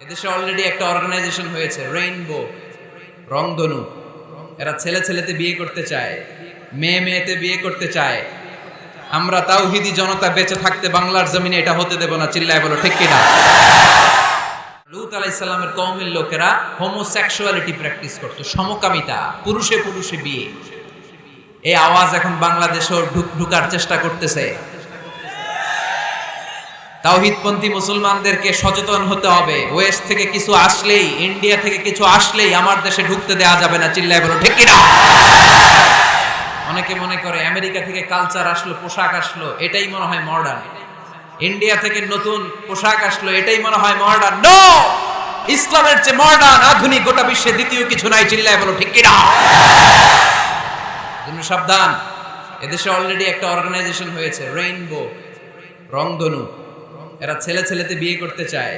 এদেশে অলরেডি একটা অর্গানাইজেশন হয়েছে, রেইনবো, রংধনু। এরা ছেলে ছেলেতে বিয়ে করতে চায়, মেয়ে মেয়েতে বিয়ে করতে চায়। আমরা তাওহীদি জনতা বেঁচে থাকতে বাংলার জমিনে এটা হতে দেব না। চিল্লায় বলো ঠিক কিনা? লূত আলাইহিস সালামের কওমের লোকেরা হোমোসেক্সুয়ালিটি প্র্যাকটিস করতো, সমকামিতা, পুরুষে পুরুষে বিয়ে। এই আওয়াজ এখন বাংলাদেশেও ঢুকার চেষ্টা করতেছে। তাওহীদপন্থী মুসলমানদেরকে সচেতন হতে হবে। ওয়েস্ট থেকে কিছু আসলেই, ইন্ডিয়া থেকে কিছু আসলেই আমার দেশে ঢুকতে দেওয়া যাবে না। চিল্লায় বলো ঠিক কিনা? অনেকে মনে করে আমেরিকা থেকে কালচার আসলো, পোশাক আসলো, এটাই মনে হয় মডার্ন। ইন্ডিয়া থেকে নতুন পোশাক আসলো, এটাই মনে হয় মডার্ন। নো, ইসলামের চেয়ে মডার্ন, আধুনিক গোটা বিশ্বে দ্বিতীয় কিছু নাই। চিল্লায় বলো ঠিক কিনা? তুমি সাবধান। এদেশে অলরেডি একটা অর্গানাইজেশন হয়েছে, রেইনবো, রংধনু। এরা ছেলে ছেলেতে বিয়ে করতে চায়,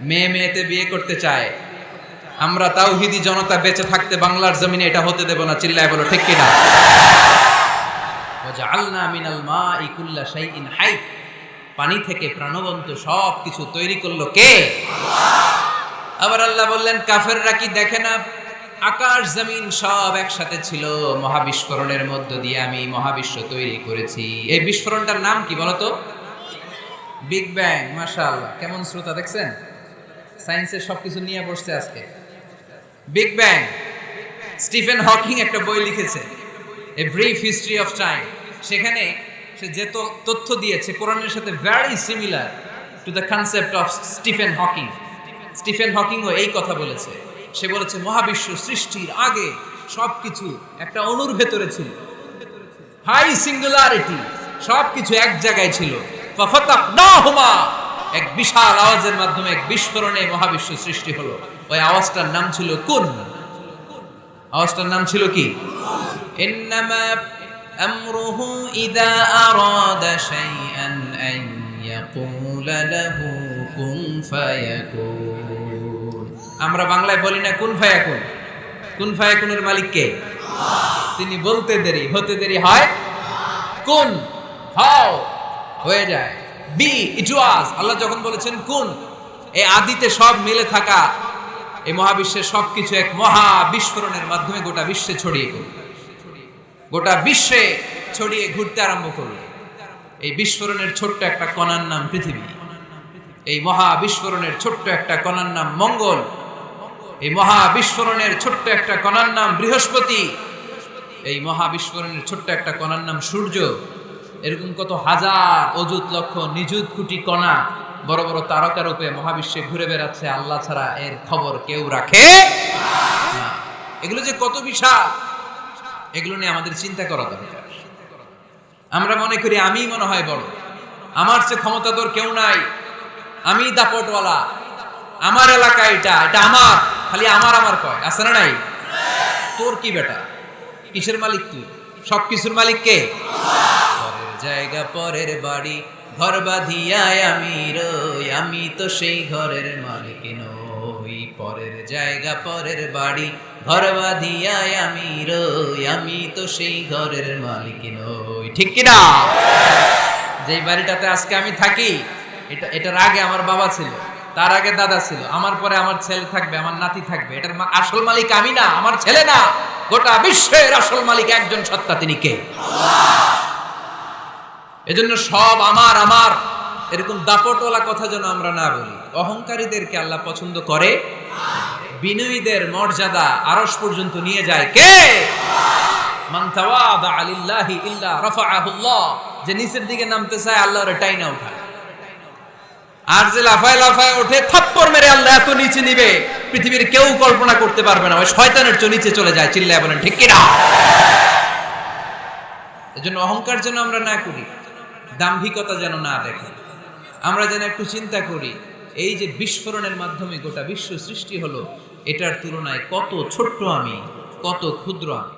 মেয়ে মেয়েতে বিয়ে করতে চায়। আমরা তাওহীদি জনতা বেঁচে থাকতে বাংলার জমিনে এটা হতে দেব না। চিল্লায় বলো ঠিক কিনা? ওয়াজআলনা মিনাল মাই কুল্লা শাইইন হাই। পানি থেকে প্রাণবন্ত সব কিছু তৈরি করলো কে? আল্লাহ। আবার আল্লাহ বললেন, কাফেররা কি দেখে না আকাশ জমিন সব একসাথে ছিল, মহাবিস্ফোরণের মধ্য দিয়ে আমি মহাবিশ্ব তৈরি করেছি। এই বিস্ফোরণটার নাম কি বলতো? Big bang. মাশাআল্লাহ, কেমন শ্রোতা দেখছেন? সায়েন্সের সবকিছু নিয়ে বসছে আজকে। Big bang. স্টিফেন হকিং একটা বই লিখেছে, a brief history of time. সেখানে সে যে তথ্য দিয়েছে কোরআনের সাথে very similar to the concept of Stephen Hawking. Stephen হকিংও এই কথা বলেছে। সে বলেছে মহাবিশ্ব সৃষ্টির আগে সবকিছু একটা অণুর ভেতরে ছিল, হাই সিঙ্গুলারিটি, সবকিছু এক জায়গায় ছিল। ফাফাতাকনাহুমা, এক বিশাল আওয়াজের মাধ্যমে এক বিস্ফোরণে মহাবিশ্ব সৃষ্টি হলো। ওই আওয়াজটার নাম ছিল কুন। আওয়াজটার নাম ছিল কি? ইন্নামা আমরুহু ইযা আরাদা শাইআন আন ইয়াকুলা লাহু কুন ফায়াকুন। আমরা বাংলায় বলি না কুন ফায়াকুন? কুন ফায়াকুনের মালিক কে? আল্লাহ। তিনি বলতে দেরি, হতে দেরি হয়। কুন, হাও, হয়ে যায়। বি, ইট ওয়াজ। আল্লাহ যখন বলেছেন কুন, এই আদিতে সব মিলে থাকা এই মহাবিশ্বের সবকিছু এক মহা বিস্ফোরণের মাধ্যমে গোটা বিশ্বে ছড়িয়ে পড়ল, গোটা বিশ্বে ছড়িয়ে ঘুরতে আরম্ভ করল। এই বিস্ফোরণের ছোট্ট একটা কণার নাম পৃথিবী। এই মহা বিস্ফোরণের ছোট্ট একটা কণার নাম মঙ্গল। এই মহা বিস্ফোরণের ছোট্ট একটা কণার নাম বৃহস্পতি। এই মহা বিস্ফোরণের ছোট্ট একটা কণার নাম সূর্য। এরকম কত হাজার, অযুত, লক্ষ, নিযুত কোটি কণা বড় বড় তারকা রূপে মহাবিশ্বে ঘুরে বেড়াচ্ছে। আল্লাহ ছাড়া এর খবর কেউ রাখে না। এগুলো যে কত বিশাল, এগুলো নিয়ে আমাদের চিন্তা করা দরকার। আমরা মনে করি আমি মনে হয় বড়, আমার চেয়ে ক্ষমতাধর কেউ নাই, আমি দাপটওয়ালা, আমার এলাকা এটা, এটা আমার, খালি আমার আমার কয়। আছে না নাই? তোর কি বেটা? কিসের মালিক তুই? সবকিছুর মালিক কে? পরের জায়গা পরের বাড়ি, ঘর বাঁধিয়ায় আমি রই, আমি তো সেই ঘরের মালিক নই। পরের জায়গা পরের বাড়ি, ঘর বাঁধিয়ায় আমি রই, আমি তো সেই ঘরের মালিক নই। ঠিক কিনা? যেই বাড়িটাতে আজকে আমি থাকি, এটার আগে আমার বাবা ছিল, তার আগে দাদা ছিল, আমার পরে আমার ছেলে থাকবে, আমার নাতি থাকবে। এটার আসল মালিক আমি না, আমার ছেলে না, গোটা বিশ্বের আসল মালিক একজন সত্তা, তিনি কে? আল্লাহ। এজন্য সব আমার আমার এরকম দাপটওয়ালা কথা যেন আমরা না বলি। অহংকারীদেরকে আল্লাহ পছন্দ করে। বিনয়ীদের মর্যাদা আরশ পর্যন্ত নিয়ে যায় কে? মান তাওয়াদা লিল্লাহি ইল্লা রাফাআহুল্লাহ। যে নিচের দিকে নামতে চায় আল্লাহ ওরে টাইনা উঠায়। আর যে লাফায় লাফায় ওঠে, থাপ্পড় মেরে আল্লাহ এত নিচে নিবে পৃথিবীর কেউ কল্পনা করতে পারবে না। ওই শয়তানের চেয়ে নিচে চলে যায়। চিল্লায় বলেন ঠিক কিনা? এজন্য অহংকার যেন আমরা না করি, দাম্ভিকতা যেন না দেখি। আমরা যেন একটু চিন্তা করি, এই যে বিস্ফোরণের মাধ্যমে গোটা বিশ্ব সৃষ্টি হলো, এটার তুলনায় কত ছোট্ট আমি, কত ক্ষুদ্র আমি।